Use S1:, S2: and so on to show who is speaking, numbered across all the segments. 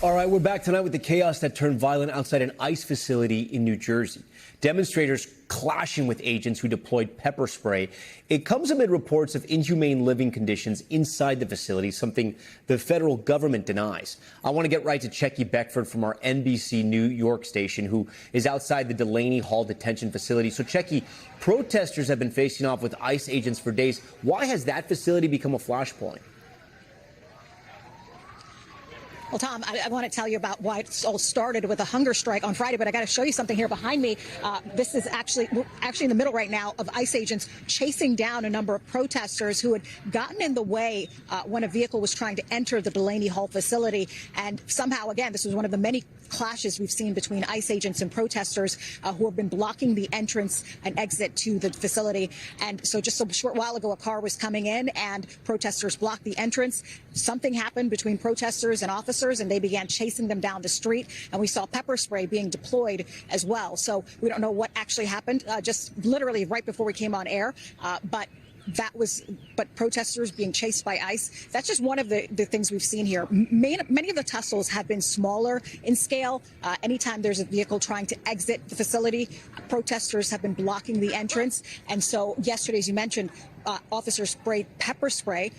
S1: All right, we're back tonight with the chaos that turned violent outside an ICE facility in New Jersey. Demonstrators clashing with agents who deployed pepper spray. It comes amid reports of inhumane living conditions inside the facility, something the federal government denies. I want to get right to Checkey Beckford from our NBC New York station, who is outside the Delaney Detention Facility. So, Checkey, protesters have been facing off with ICE agents for days. Why has that facility become a flashpoint?
S2: Well, Tom, I want to tell you about why it all started with a hunger strike on Friday, but I got to show you something here behind me. This is actually in the middle right now of ICE agents chasing down a number of protesters who had gotten in the way when a vehicle was trying to enter the Delaney Hall facility. And somehow, again, this was one of the many clashes we've seen between ICE agents and protesters who have been blocking the entrance and exit to the facility. And so just a short while ago, a car was coming in and protesters blocked the entrance. Something happened between protesters and officers, and they began chasing them down the street. And we saw pepper spray being deployed as well. So we don't know what actually happened, just literally right before we came on air. But protesters being chased by ICE, that's just one of the things we've seen here. Many of the tussles have been smaller in scale. Anytime there's a vehicle trying to exit the facility, protesters have been blocking the entrance. And so yesterday, as you mentioned, officers sprayed pepper spray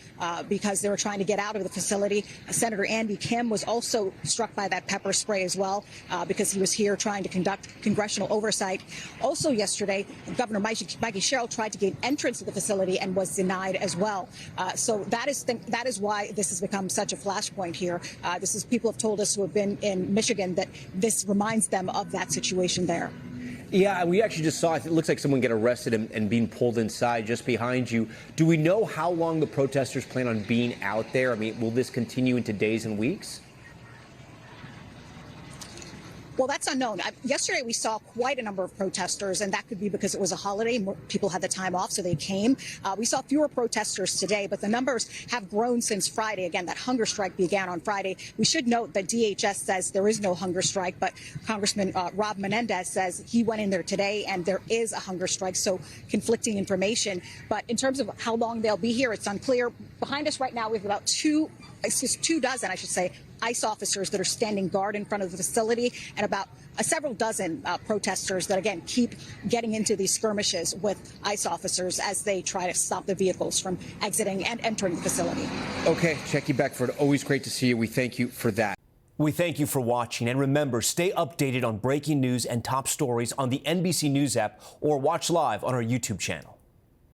S2: because they were trying to get out of the facility. Senator Andy Kim was also struck by that pepper spray as well because he was here trying to conduct congressional oversight. Also yesterday, Governor Mikey Sherrill tried to gain entrance to the facility and was denied as well. So that is why this has become such a flashpoint here. People have told us who have been in Michigan that this reminds them of that situation there.
S1: Yeah, we actually just saw, it looks like someone get arrested and being pulled inside just behind you. Do we know how long the protesters plan on being out there? I mean, will this continue into days and weeks?
S2: Well, that's unknown. Yesterday, we saw quite a number of protesters, and that could be because it was a holiday. More people had the time off, so they came. We saw fewer protesters today, but the numbers have grown since Friday. Again, that hunger strike began on Friday. We should note that DHS says there is no hunger strike, but Congressman Rob Menendez says he went in there today, and there is a hunger strike, so conflicting information. But in terms of how long they'll be here, it's unclear. Behind us right now, we have about two dozen, I should say, ICE officers that are standing guard in front of the facility, and about several dozen protesters that, again, keep getting into these skirmishes with ICE officers as they try to stop the vehicles from exiting and entering the facility.
S1: Okay, Checkey Beckford, always great to see you. We thank you for that. We thank you for watching. And remember, stay updated on breaking news and top stories on the NBC News app or watch live on our YouTube channel.